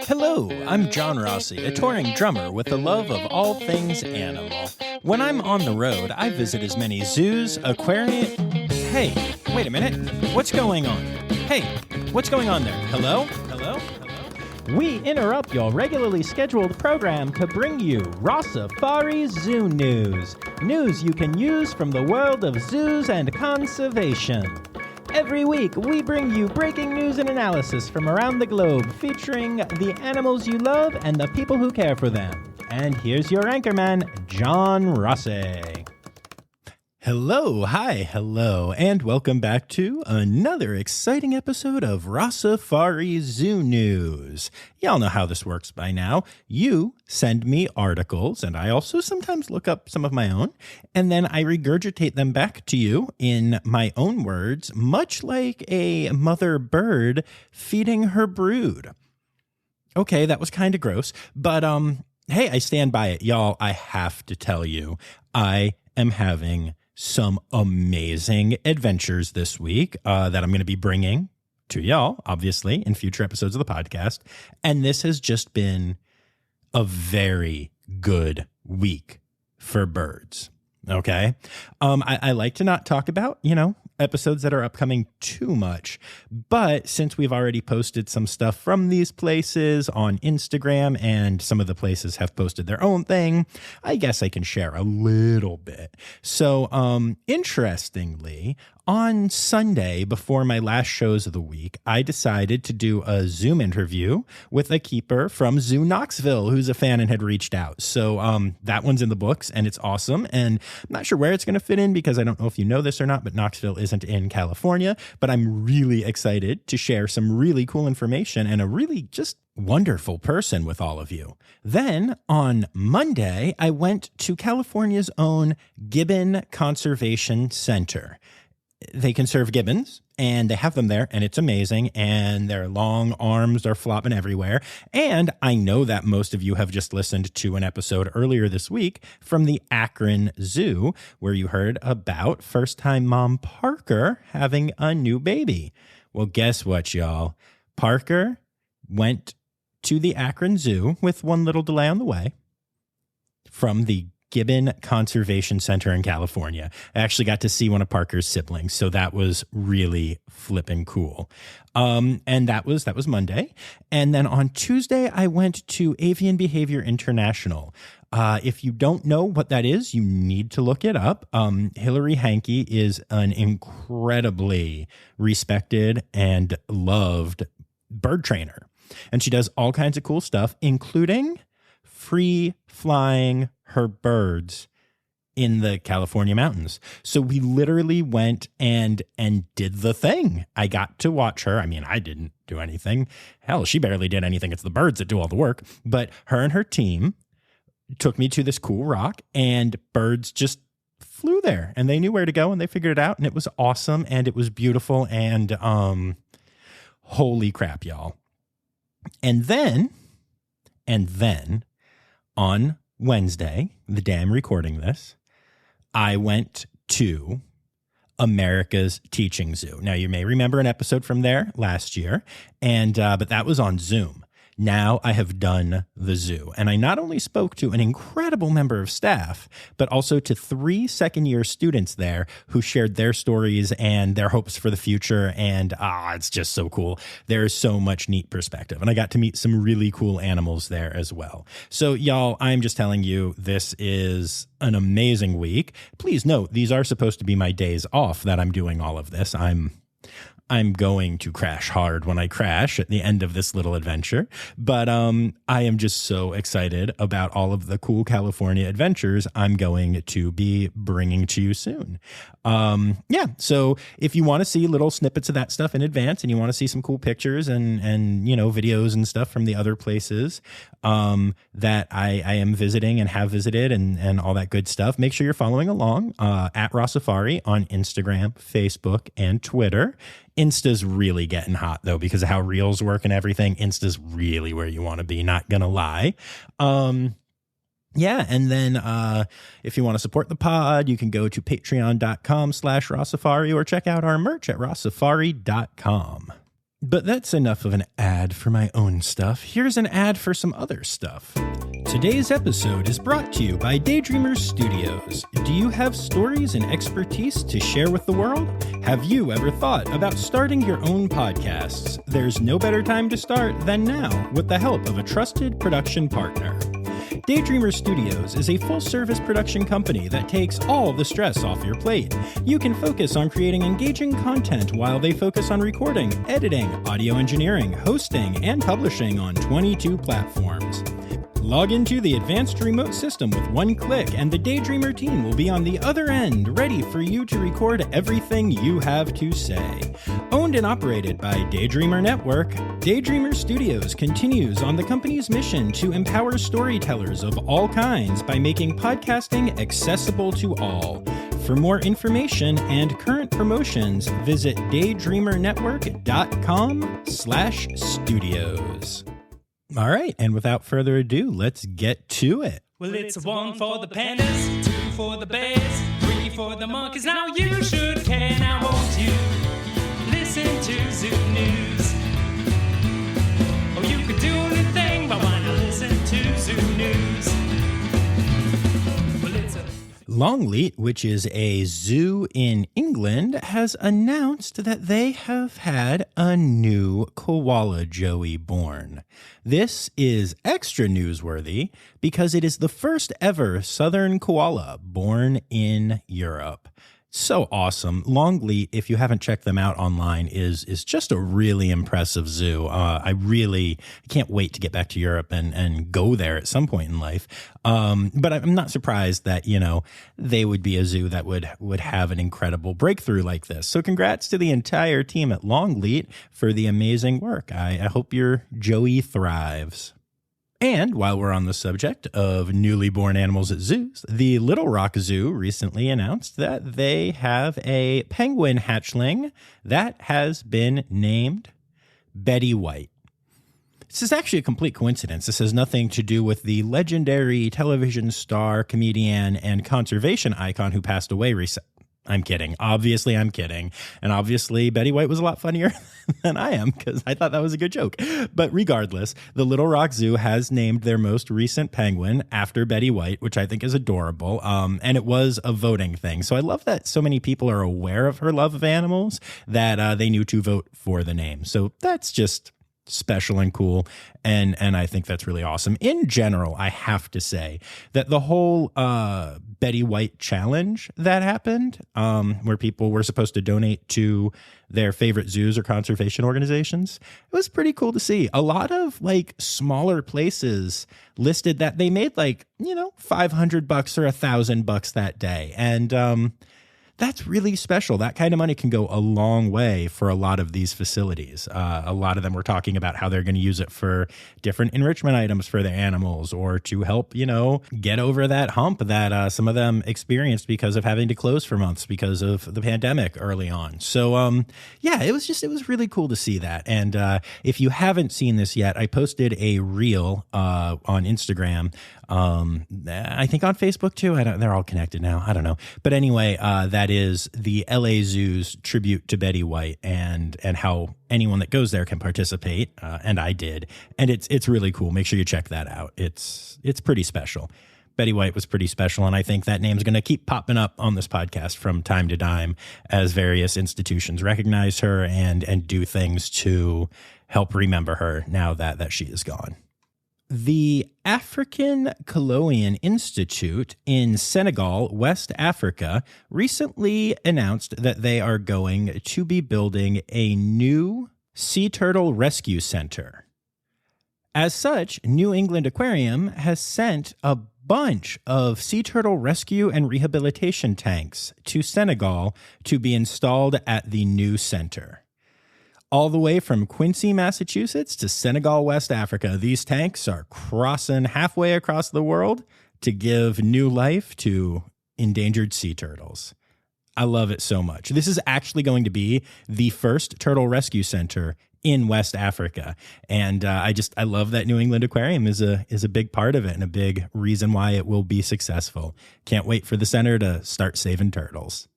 Hello, I'm John Rossi, a touring drummer with a love of all things animal. When I'm on the road, I visit as many zoos, aquarium... Hey, wait a minute. What's going on? Hey, what's going on there? Hello? Hello? Hello? We interrupt your regularly scheduled program to bring you Rossifari Zoo News. News you can use from the world of zoos and conservation. Every week, we bring you breaking news and analysis from around the globe, featuring the animals you love and the people who care for them. And here's your anchorman, John Rossi. Hello, hi, hello, and welcome back to another exciting episode of Rossifari Zoo News. Y'all know how this works by now. You send me articles, and I also sometimes look up some of my own, and then I regurgitate them back to you in my own words, much like a mother bird feeding her brood. Okay, that was kind of gross, but hey, I stand by it. Y'all, I have to tell you, I am having some amazing adventures this week that I'm going to be bringing to y'all, obviously, in future episodes of the podcast. And this has just been a very good week for birds. Okay. I like to not talk about, episodes that are upcoming too much. But since we've already posted some stuff from these places on Instagram and some of the places have posted their own thing, I guess I can share a little bit. So, interestingly, on Sunday, before my last shows of the week, I decided to do a Zoom interview with a keeper from Zoo Knoxville who's a fan and had reached out. So that one's in the books and it's awesome. And I'm not sure where it's going to fit in because I don't know if you know this or not, but Knoxville isn't in California. But I'm really excited to share some really cool information and a really just wonderful person with all of you. Then on Monday, I went to California's own Gibbon Conservation Center. They conserve gibbons, and they have them there, and it's amazing, and their long arms are flopping everywhere. And I know that most of you have just listened to an episode earlier this week from the Akron Zoo, where you heard about first-time mom Parker having a new baby. Well, guess what, y'all? Parker went to the Akron Zoo with one little delay on the way from the Gibbon Conservation Center in California. I actually got to see one of Parker's siblings, so that was really flippin' cool. And that was Monday. And then on Tuesday, I went to Avian Behavior International. If you don't know what that is, you need to look it up. Hillary Hankey is an incredibly respected and loved bird trainer. And she does all kinds of cool stuff, including free flying her birds in the California mountains. So we literally went and did the thing. I got to watch her. I mean, I didn't do anything. Hell, she barely did anything. It's the birds that do all the work. But her and her team took me to this cool rock, and birds just flew there, and they knew where to go, and they figured it out, and it was awesome, and it was beautiful, and holy crap, y'all. And then on Wednesday, the day I'm recording this, I went to America's Teaching Zoo. Now, you may remember an episode from there last year, but that was on Zoom. Now I have done the zoo, and I not only spoke to an incredible member of staff, but also to 3 second-year students there who shared their stories and their hopes for the future, and it's just so cool. There's so much neat perspective, and I got to meet some really cool animals there as well. So, y'all, I'm just telling you, this is an amazing week. Please note, these are supposed to be my days off that I'm doing all of this. I'm going to crash hard when I crash at the end of this little adventure. But I am just so excited about all of the cool California adventures I'm going to be bringing to you soon. So if you want to see little snippets of that stuff in advance and you want to see some cool pictures and videos and stuff from the other places that I am visiting and have visited and all that good stuff, make sure you're following along at Rossifari on Instagram, Facebook, and Twitter. Insta's really getting hot, though, because of how Reels work and everything. Insta's really where you want to be, not gonna lie. And then if you want to support the pod, you can go to patreon.com/Rossifari or check out our merch at rossifari.com. But that's enough of an ad for my own stuff. Here's an ad for some other stuff. Today's episode is brought to you by Daydreamer Studios. Do you have stories and expertise to share with the world? Have you ever thought about starting your own podcasts? There's no better time to start than now with the help of a trusted production partner. Daydreamer Studios is a full-service production company that takes all the stress off your plate. You can focus on creating engaging content while they focus on recording, editing, audio engineering, hosting, and publishing on 22 platforms. Log into the advanced remote system with one click, and the Daydreamer team will be on the other end, ready for you to record everything you have to say. Owned and operated by Daydreamer Network, Daydreamer Studios continues on the company's mission to empower storytellers of all kinds by making podcasting accessible to all. For more information and current promotions, visit daydreamernetwork.com/studios. All right, and without further ado, let's get to it. Well, it's 1 for the pandas, 2 for the bears, 3 for the monkeys. Now you should care. Now won't you listen to Zoo News? Oh, you could do anything, but why not listen to Zoo News? Well, it's a... Longleat, which is a zoo in England, has announced that they have had a new koala joey born. This is extra newsworthy because it is the first ever southern koala born in Europe. So awesome. Longleat, if you haven't checked them out online, is just a really impressive zoo. I can't wait to get back to Europe and go there at some point in life. But I'm not surprised that, they would be a zoo that would have an incredible breakthrough like this. So congrats to the entire team at Longleat for the amazing work. I hope your Joey thrives. And while we're on the subject of newly born animals at zoos, the Little Rock Zoo recently announced that they have a penguin hatchling that has been named Betty White. This is actually a complete coincidence. This has nothing to do with the legendary television star, comedian, and conservation icon who passed away recently. I'm kidding. Obviously, I'm kidding. And obviously, Betty White was a lot funnier than I am because I thought that was a good joke. But regardless, the Little Rock Zoo has named their most recent penguin after Betty White, which I think is adorable. And it was a voting thing. So I love that so many people are aware of her love of animals that they knew to vote for the name. So that's just special and cool. And I think that's really awesome. In general, I have to say that the whole Betty White challenge that happened, where people were supposed to donate to their favorite zoos or conservation organizations, it was pretty cool to see. A lot of smaller places listed that they made $500 or $1,000 that day. And that's really special. That kind of money can go a long way for a lot of these facilities. A lot of them were talking about how they're going to use it for different enrichment items for their animals or to help, get over that hump that some of them experienced because of having to close for months because of the pandemic early on. So, it was really cool to see that. And if you haven't seen this yet, I posted a reel on Instagram. I think on Facebook too. They're all connected now. I don't know. But anyway, that is the LA Zoo's tribute to Betty White and how anyone that goes there can participate. And I did. And it's really cool. Make sure you check that out. It's pretty special. Betty White was pretty special. And I think that name's going to keep popping up on this podcast from time to time as various institutions recognize her and do things to help remember her now that she is gone. The African Colloquian Institute in Senegal, West Africa, recently announced that they are going to be building a new sea turtle rescue center. As such, New England Aquarium has sent a bunch of sea turtle rescue and rehabilitation tanks to Senegal to be installed at the new center. All the way from Quincy, Massachusetts to Senegal, West Africa, these tanks are crossing halfway across the world to give new life to endangered sea turtles. I love it so much. This is actually going to be the first turtle rescue center in West Africa. And I love that New England Aquarium is a big part of it and a big reason why it will be successful. Can't wait for the center to start saving turtles.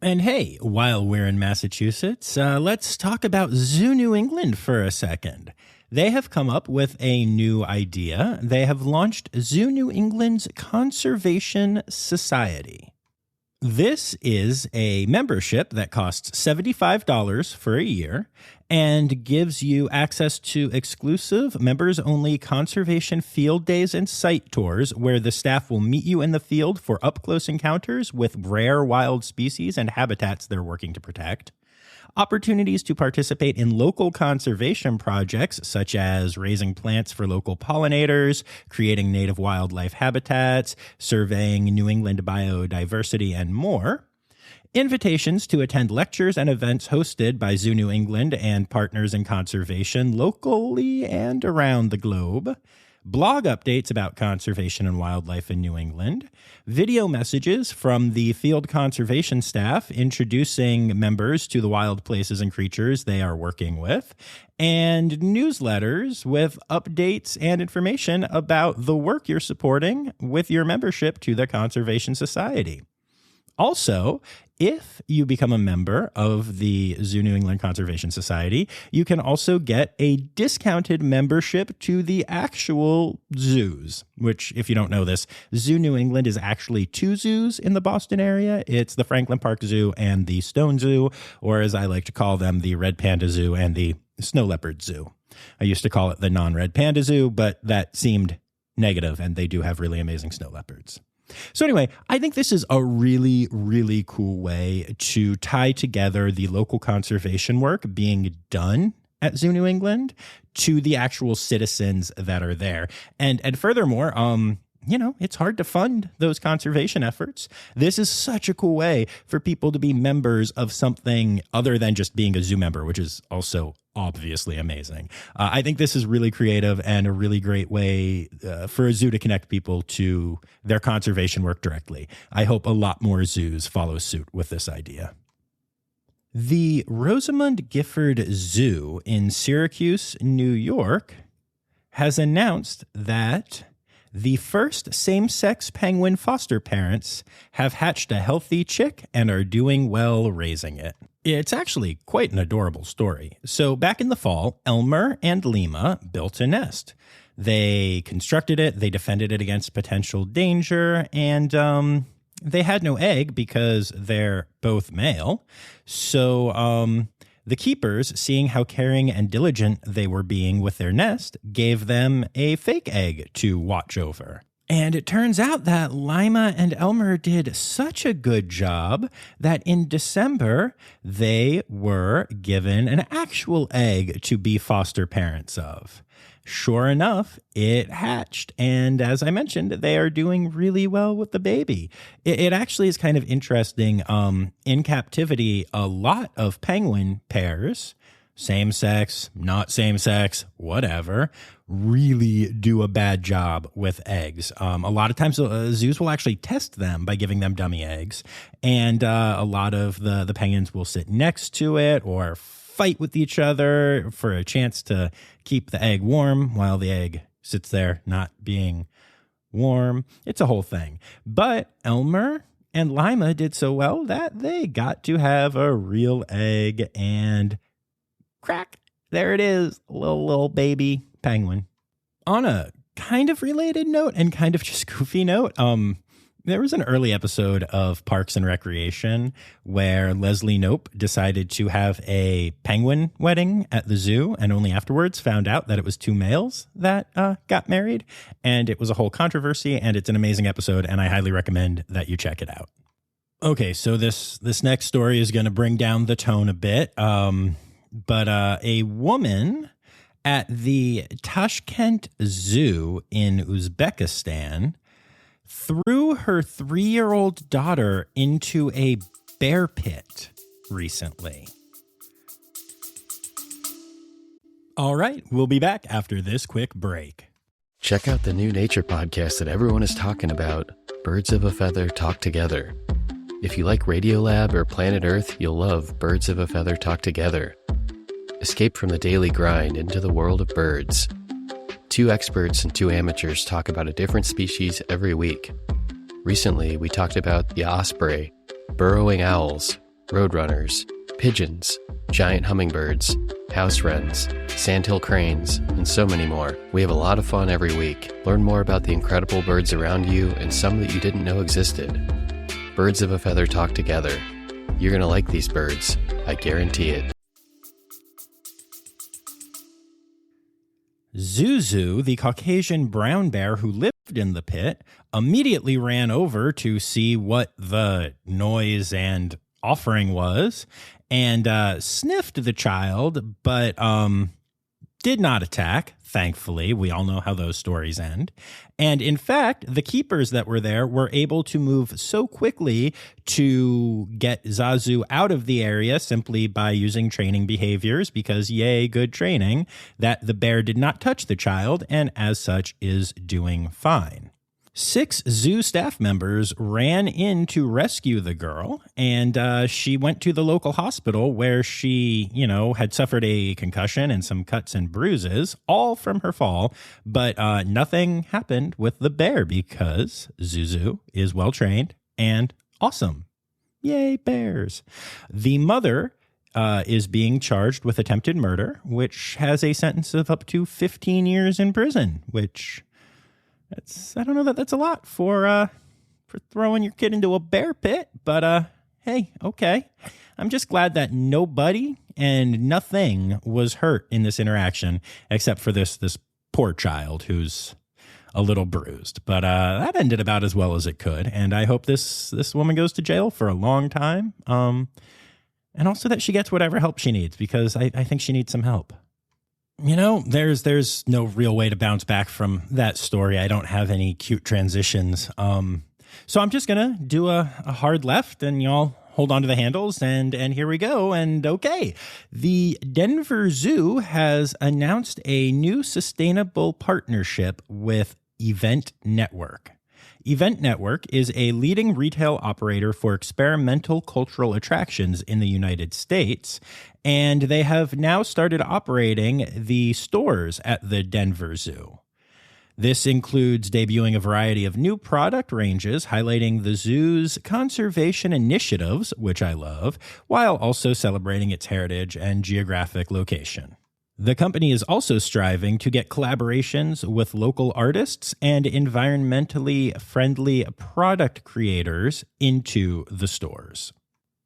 And hey, while we're in Massachusetts, let's talk about Zoo New England for a second. They have come up with a new idea. They have launched Zoo New England's Conservation Society. This is a membership that costs $75 for a year and gives you access to exclusive members-only conservation field days and site tours where the staff will meet you in the field for up-close encounters with rare wild species and habitats they're working to protect. Opportunities to participate in local conservation projects such as raising plants for local pollinators, creating native wildlife habitats, surveying New England biodiversity, and more. Invitations to attend lectures and events hosted by Zoo New England and partners in conservation locally and around the globe. Blog updates about conservation and wildlife in New England, video messages from the field conservation staff introducing members to the wild places and creatures they are working with, and newsletters with updates and information about the work you're supporting with your membership to the Conservation Society. Also, if you become a member of the Zoo New England Conservation Society, you can also get a discounted membership to the actual zoos, which, if you don't know this, Zoo New England is actually two zoos in the Boston area. It's the Franklin Park Zoo and the Stone Zoo, or as I like to call them, the Red Panda Zoo and the Snow Leopard Zoo. I used to call it the non-Red Panda Zoo, but that seemed negative, and they do have really amazing snow leopards. So anyway, I think this is a really, really cool way to tie together the local conservation work being done at Zoo New England to the actual citizens that are there. And furthermore, it's hard to fund those conservation efforts. This is such a cool way for people to be members of something other than just being a zoo member, which is also obviously amazing. I think this is really creative and a really great way for a zoo to connect people to their conservation work directly. I hope a lot more zoos follow suit with this idea. The Rosamond Gifford Zoo in Syracuse, New York, has announced that the first same-sex penguin foster parents have hatched a healthy chick and are doing well raising it. It's actually quite an adorable story. So back in the fall, Elmer and Lima built a nest. They constructed it, they defended it against potential danger, and they had no egg because they're both male. So the keepers, seeing how caring and diligent they were being with their nest, gave them a fake egg to watch over. And it turns out that Lima and Elmer did such a good job that in December, they were given an actual egg to be foster parents of. Sure enough, it hatched. And as I mentioned, they are doing really well with the baby. It actually is kind of interesting. In captivity, a lot of penguin pairs, same sex, not same sex, whatever, really do a bad job with eggs. A lot of times zoos will actually test them by giving them dummy eggs. And a lot of the penguins will sit next to it or fight with each other for a chance to keep the egg warm while the egg sits there not being warm. It's a whole thing. But Elmer and Lima did so well that they got to have a real egg, and crack, there it is, little baby penguin. On a kind of related note and kind of just goofy note, there was an early episode of Parks and Recreation where Leslie Knope decided to have a penguin wedding at the zoo, and only afterwards found out that it was two males that got married, and it was a whole controversy, and it's an amazing episode, and I highly recommend that you check it out. Okay, so this next story is going to bring down the tone a bit, but a woman at the Tashkent Zoo in Uzbekistan threw her 3-year-old daughter into a bear pit recently. All right, we'll be back after this quick break. Check out the new nature podcast that everyone is talking about, Birds of a Feather Talk Together. If you like Radiolab or Planet Earth, you'll love Birds of a Feather Talk Together. Escape from the daily grind into the world of birds. 2 experts and 2 amateurs talk about a different species every week. Recently, we talked about the osprey, burrowing owls, roadrunners, pigeons, giant hummingbirds, house wrens, sandhill cranes, and so many more. We have a lot of fun every week. Learn more about the incredible birds around you and some that you didn't know existed. Birds of a feather talk together. You're going to like these birds. I guarantee it. Zuzu, the Caucasian brown bear who lived in the pit, immediately ran over to see what the noise and offering was and sniffed the child, but did not attack, thankfully. We all know how those stories end. And in fact, the keepers that were there were able to move so quickly to get Zazu out of the area simply by using training behaviors, because yay, good training, that the bear did not touch the child and as such is doing fine. 6 zoo staff members ran in to rescue the girl, and she went to the local hospital where she, had suffered a concussion and some cuts and bruises, all from her fall, but nothing happened with the bear because Zuzu is well trained and awesome. Yay, bears. The mother is being charged with attempted murder, which has a sentence of up to 15 years in prison, which... I don't know that that's a lot for throwing your kid into a bear pit, but hey, okay. I'm just glad that nobody and nothing was hurt in this interaction, except for this poor child who's a little bruised. But that ended about as well as it could, and I hope this woman goes to jail for a long time, and also that she gets whatever help she needs, because I think she needs some help. There's no real way to bounce back from that story. I don't have any cute transitions. So I'm just going to do a hard left, and y'all hold on to the handles, and here we go. And okay, the Denver Zoo has announced a new sustainable partnership with Event Network. Event Network is a leading retail operator for experimental cultural attractions in the United States, and they have now started operating the stores at the Denver Zoo. This includes debuting a variety of new product ranges highlighting the zoo's conservation initiatives, which I love, while also celebrating its heritage and geographic location. The company is also striving to get collaborations with local artists and environmentally friendly product creators into the stores.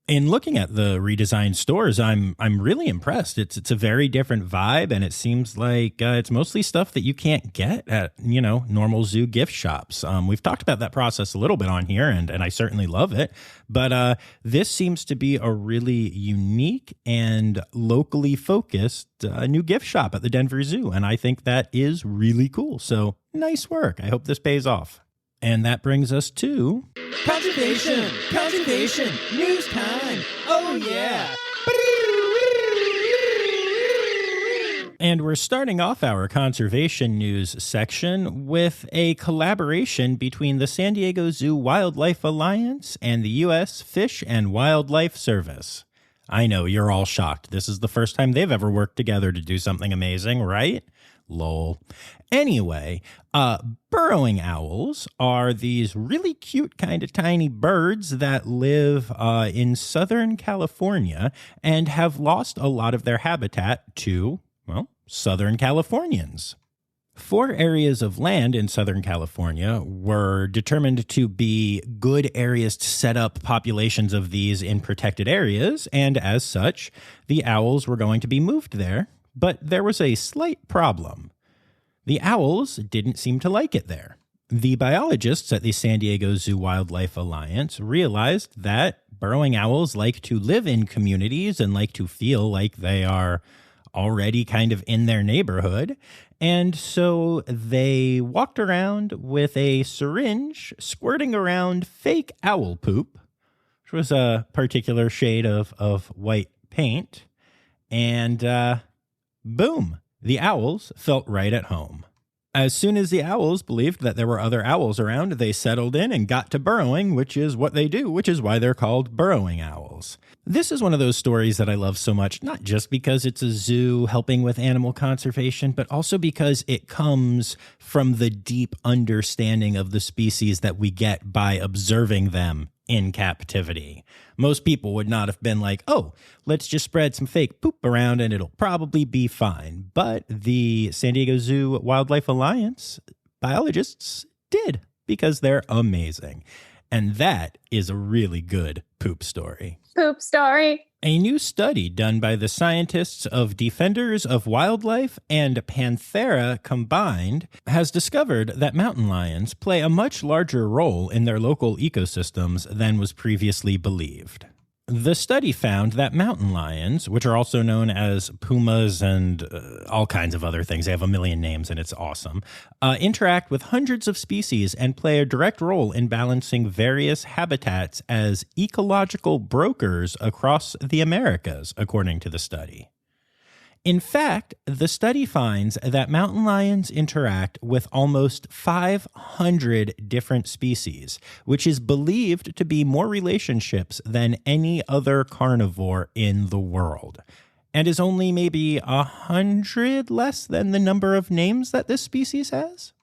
In looking at the redesigned stores, I'm really impressed. It's a very different vibe, and it seems like it's mostly stuff that you can't get at normal zoo gift shops. We've talked about that process a little bit on here, and I certainly love it. But this seems to be a really unique and locally focused new gift shop at the Denver Zoo, and I think that is really cool. So nice work. I hope this pays off. And that brings us to... Conservation! Conservation! News time! Oh, yeah! And we're starting off our conservation news section with a collaboration between the San Diego Zoo Wildlife Alliance and the U.S. Fish and Wildlife Service. I know, you're all shocked. This is the first time they've ever worked together to do something amazing, right? Lol. Anyway, burrowing owls are these really cute kind of tiny birds that live in Southern California and have lost a lot of their habitat to, Southern Californians. 4 areas of land in Southern California were determined to be good areas to set up populations of these in protected areas, and as such, the owls were going to be moved there. But there was a slight problem. The owls didn't seem to like it there. The biologists at the San Diego Zoo Wildlife Alliance realized that burrowing owls like to live in communities and like to feel like they are already kind of in their neighborhood. And so they walked around with a syringe squirting around fake owl poop, which was a particular shade of white paint. And boom, the owls felt right at home. As soon as the owls believed that there were other owls around, they settled in and got to burrowing, which is what they do, which is why they're called burrowing owls. eagles. This is one of those stories that I love so much, not just because it's a zoo helping with animal conservation, but also because it comes from the deep understanding of the species that we get by observing them in captivity. Most people would not have been like, oh, let's just spread some fake poop around and it'll probably be fine. But the San Diego Zoo Wildlife Alliance biologists did, because they're amazing. And that is a really good poop story. Poop story. A new study done by the scientists of Defenders of Wildlife and Panthera combined has discovered that mountain lions play a much larger role in their local ecosystems than was previously believed. The study found that mountain lions, which are also known as pumas and all kinds of other things, they have a million names and it's awesome, interact with hundreds of species and play a direct role in balancing various habitats as ecological brokers across the Americas, according to the study. In fact, the study finds that mountain lions interact with almost 500 different species, which is believed to be more relationships than any other carnivore in the world, and is only maybe 100 less than the number of names that this species has.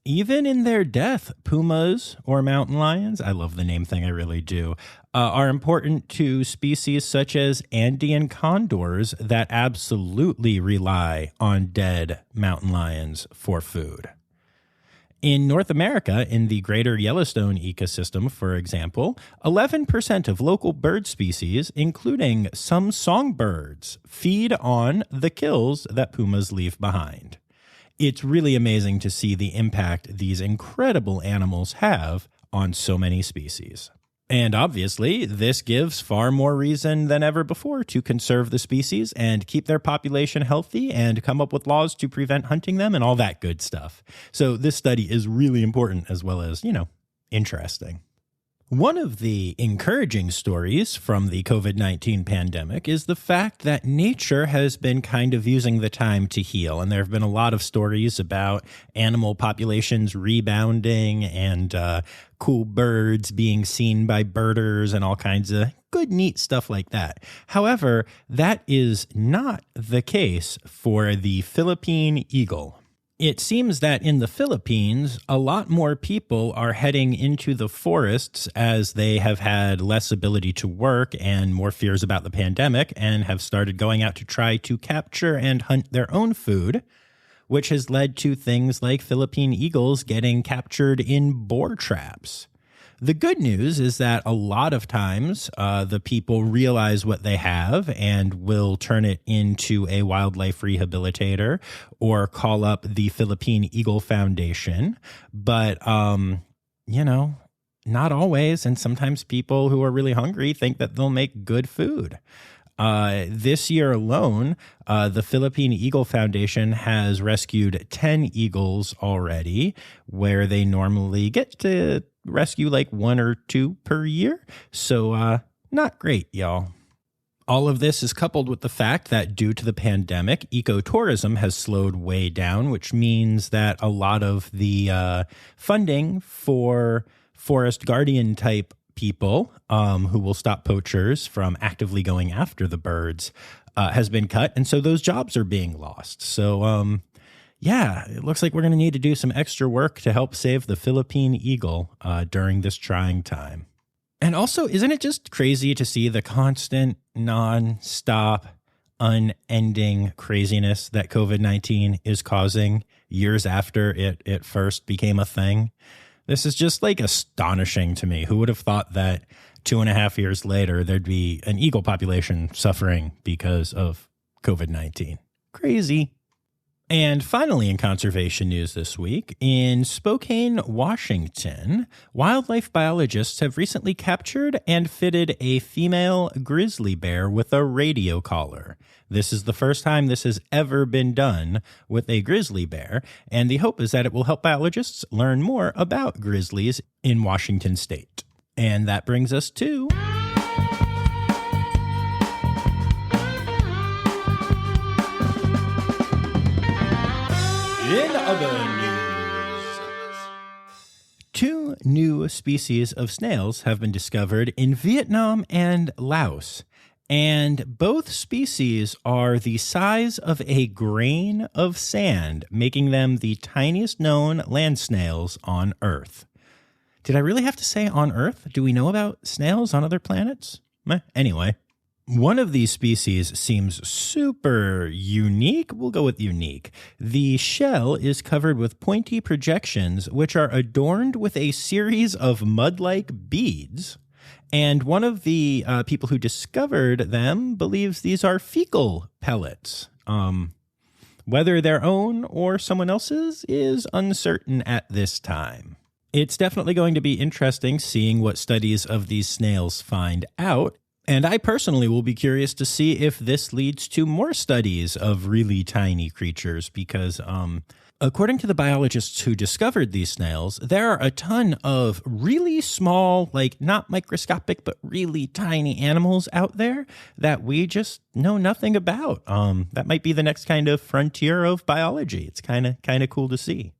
Even in their death, pumas, or mountain lions, I love the name thing, I really do, are important to species such as Andean condors that absolutely rely on dead mountain lions for food. In North America, in the greater Yellowstone ecosystem, for example, 11% of local bird species, including some songbirds, feed on the kills that pumas leave behind. It's really amazing to see the impact these incredible animals have on so many species. And obviously, this gives far more reason than ever before to conserve the species and keep their population healthy and come up with laws to prevent hunting them and all that good stuff. So this study is really important as well as, interesting. One of the encouraging stories from the COVID-19 pandemic is the fact that nature has been kind of using the time to heal. And there have been a lot of stories about animal populations rebounding and cool birds being seen by birders and all kinds of good, neat stuff like that. However, that is not the case for the Philippine eagle. It seems that in the Philippines, a lot more people are heading into the forests as they have had less ability to work and more fears about the pandemic and have started going out to try to capture and hunt their own food, which has led to things like Philippine eagles getting captured in boar traps. The good news is that a lot of times the people realize what they have and will turn it into a wildlife rehabilitator or call up the Philippine Eagle Foundation. But, not always. And sometimes people who are really hungry think that they'll make good food. This year alone, the Philippine Eagle Foundation has rescued 10 eagles already, where they normally get to rescue like 1 or 2 per year. So not great, y'all. All of this is coupled with the fact that due to the pandemic, ecotourism has slowed way down, which means that a lot of the funding for forest guardian type people who will stop poachers from actively going after the birds has been cut. And so those jobs are being lost. So, it looks like we're going to need to do some extra work to help save the Philippine eagle during this trying time. And also, isn't it just crazy to see the constant, non-stop, unending craziness that COVID-19 is causing years after it first became a thing? This is just like astonishing to me. Who would have thought that 2.5 years later, there'd be an eagle population suffering because of COVID-19? Crazy. And finally, in conservation news this week, in Spokane, Washington, wildlife biologists have recently captured and fitted a female grizzly bear with a radio collar. This is the first time this has ever been done with a grizzly bear, and the hope is that it will help biologists learn more about grizzlies in Washington state. And that brings us to... In other news, 2 new species of snails have been discovered in Vietnam and Laos, and both species are the size of a grain of sand, making them the tiniest known land snails on Earth. Did I really have to say on Earth? Do we know about snails on other planets? Anyway, one of these species seems super unique. We'll go with unique. The shell is covered with pointy projections, which are adorned with a series of mud-like beads. And one of the people who discovered them believes these are fecal pellets. Whether their own or someone else's is uncertain at this time. It's definitely going to be interesting seeing what studies of these snails find out. And I personally will be curious to see if this leads to more studies of really tiny creatures because, according to the biologists who discovered these snails, there are a ton of really small, like not microscopic, but really tiny animals out there that we just know nothing about. That might be the next kind of frontier of biology. It's kind of cool to see.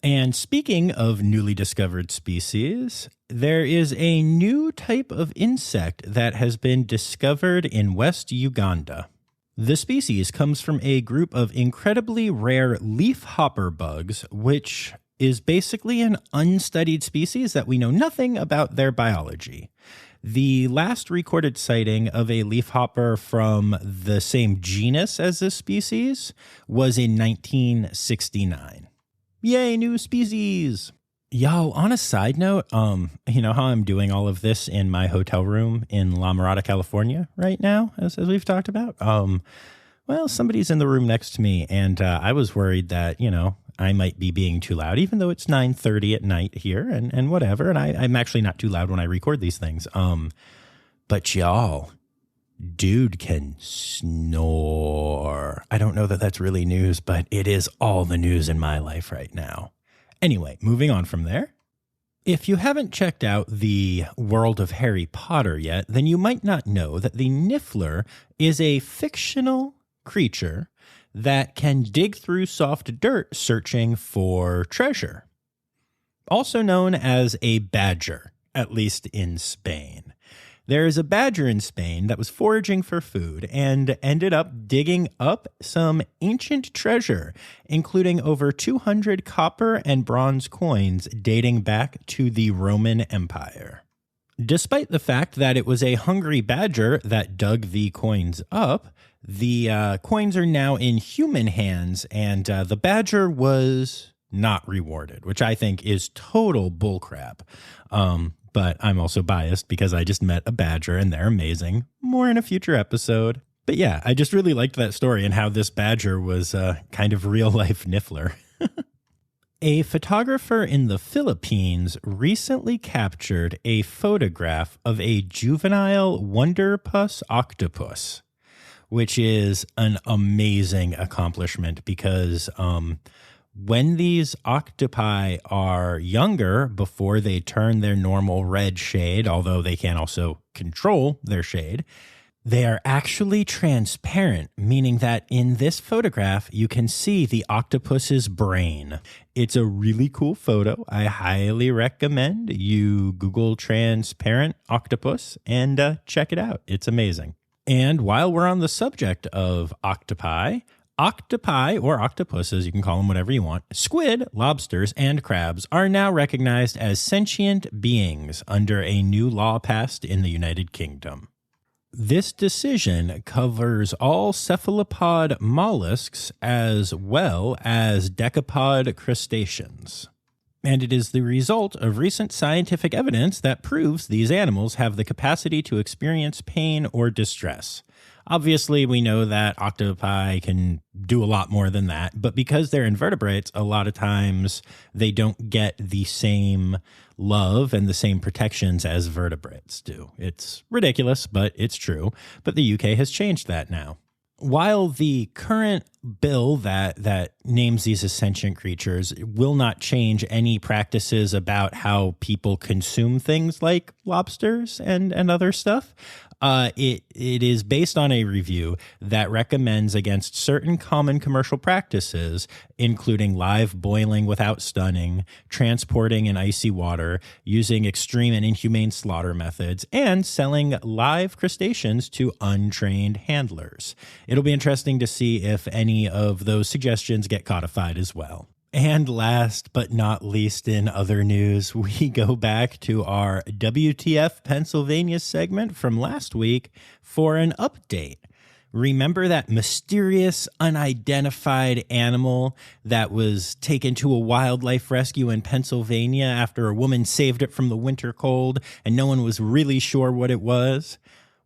And speaking of newly discovered species, there is a new type of insect that has been discovered in West Uganda. The species comes from a group of incredibly rare leafhopper bugs, which is basically an unstudied species that we know nothing about their biology. The last recorded sighting of a leafhopper from the same genus as this species was in 1969. Yay, new species! Y'all, on a side note, you know how I'm doing all of this in my hotel room in La Mirada, California right now, as we've talked about? Well, somebody's in the room next to me, and I was worried that, I might be being too loud, even though it's 9:30 at night here and whatever, and I'm actually not too loud when I record these things. But y'all, dude can snore. I don't know that that's really news, but it is all the news in my life right now. Anyway, moving on from there. If you haven't checked out the world of Harry Potter yet, then you might not know that the niffler is a fictional creature that can dig through soft dirt searching for treasure. Also known as a badger, at least in Spain. There is a badger in Spain that was foraging for food and ended up digging up some ancient treasure, including over 200 copper and bronze coins dating back to the Roman Empire. Despite the fact that it was a hungry badger that dug the coins up, the coins are now in human hands, and the badger was not rewarded, which I think is total bullcrap. But I'm also biased because I just met a badger and they're amazing. More in a future episode. But yeah, I just really liked that story and how this badger was kind of real life niffler. A photographer in the Philippines recently captured a photograph of a juvenile wonderpus octopus, which is an amazing accomplishment because when these octopi are younger, before they turn their normal red shade, although they can also control their shade, they are actually transparent, meaning that in this photograph, you can see the octopus's brain. It's a really cool photo. I highly recommend you Google transparent octopus and check it out. It's amazing. And while we're on the subject of octopi, or octopuses, you can call them whatever you want, squid, lobsters, and crabs are now recognized as sentient beings under a new law passed in the United Kingdom. This decision covers all cephalopod mollusks as well as decapod crustaceans. And it is the result of recent scientific evidence that proves these animals have the capacity to experience pain or distress. Obviously, we know that octopi can do a lot more than that, but because they're invertebrates, a lot of times they don't get the same love and the same protections as vertebrates do. It's ridiculous, but it's true. But the UK has changed that now. While the current bill that names these as sentient creatures will not change any practices about how people consume things like lobsters and other stuff, It is based on a review that recommends against certain common commercial practices, including live boiling without stunning, transporting in icy water, using extreme and inhumane slaughter methods, and selling live crustaceans to untrained handlers. It'll be interesting to see if any of those suggestions get codified as well. And last but not least in other news, we go back to our WTF Pennsylvania segment from last week for an update. Remember that mysterious, unidentified animal that was taken to a wildlife rescue in Pennsylvania after a woman saved it from the winter cold and no one was really sure what it was?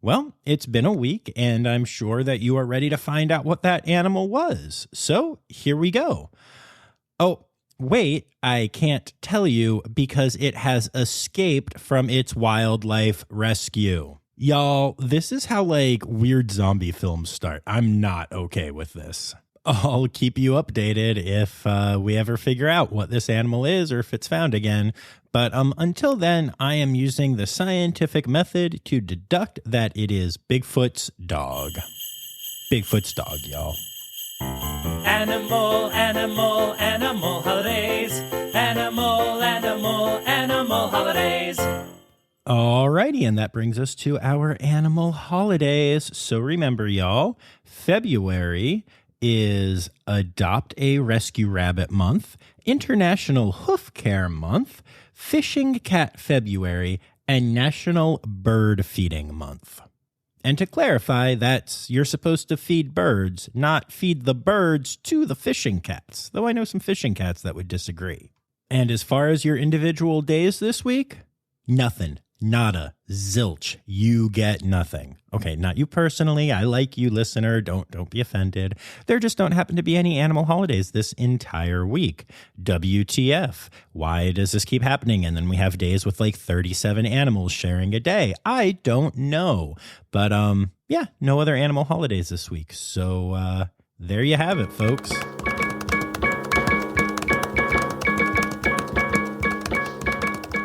Well, it's been a week, and I'm sure that you are ready to find out what that animal was. So here we go. Oh, wait, I can't tell you because it has escaped from its wildlife rescue. Y'all, this is how weird zombie films start. I'm not okay with this. I'll keep you updated if we ever figure out what this animal is or if it's found again. But until then, I am using the scientific method to deduct that it is Bigfoot's dog. Bigfoot's dog, y'all. Animal, animal, animal holidays. Animal, animal, animal holidays. Alrighty, and that brings us to our animal holidays. So remember, y'all, February is Adopt a Rescue Rabbit Month, International Hoof Care Month, Fishing Cat February, and National Bird Feeding Month. And to clarify, you're supposed to feed birds, not feed the birds to the fishing cats, though I know some fishing cats that would disagree. And as far as your individual days this week, nothing, nada, zilch, you get nothing. Okay, not you personally, I like you, listener, don't be offended. There just don't happen to be any animal holidays this entire week. WTF, why does this keep happening? And then we have days with 37 animals sharing a day. I don't know, but yeah, no other animal holidays this week. So there you have it, folks.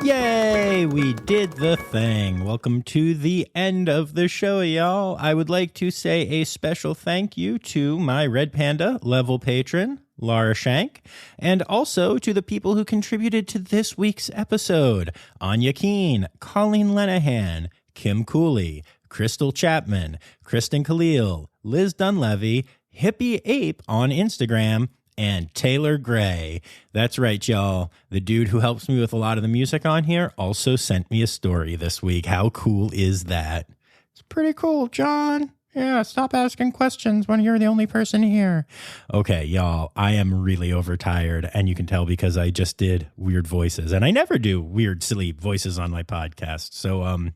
Yay, we did the thing. Welcome to the end of the show, y'all. I would like to say a special thank you to my Red Panda level patron, Laura Shank, and also to the people who contributed to this week's episode: Anya Keene, Colleen Lenahan, Kim Cooley, Crystal Chapman, Kristen Khalil, Liz Dunlevy, Hippie Ape on Instagram, and Taylor Gray. That's right, y'all. The dude who helps me with a lot of the music on here also sent me a story this week. How cool is that? It's pretty cool, John. Yeah, stop asking questions when you're the only person here. Okay, y'all, I am really overtired, and you can tell because I just did weird voices, and I never do weird, silly voices on my podcast. So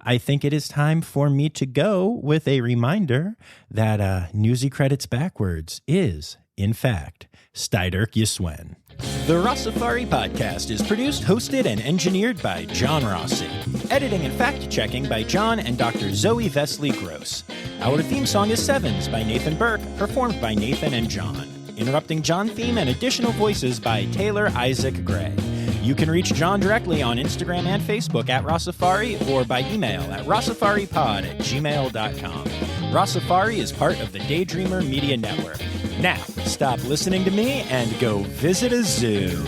I think it is time for me to go with a reminder that Newsy Credits Backwards is, in fact, Steiderk Yiswen. The Rossifari podcast is produced, hosted, and engineered by John Rossi. Editing and fact-checking by John and Dr. Zoe Vesley Gross. Our theme song is Sevens by Nathan Burke, performed by Nathan and John. Interrupting John theme and additional voices by Taylor Isaac Gray. You can reach John directly on Instagram and Facebook at Rossifari or by email at rossifaripod@gmail.com. Rossifari is part of the Daydreamer Media Network. Now, stop listening to me and go visit a zoo.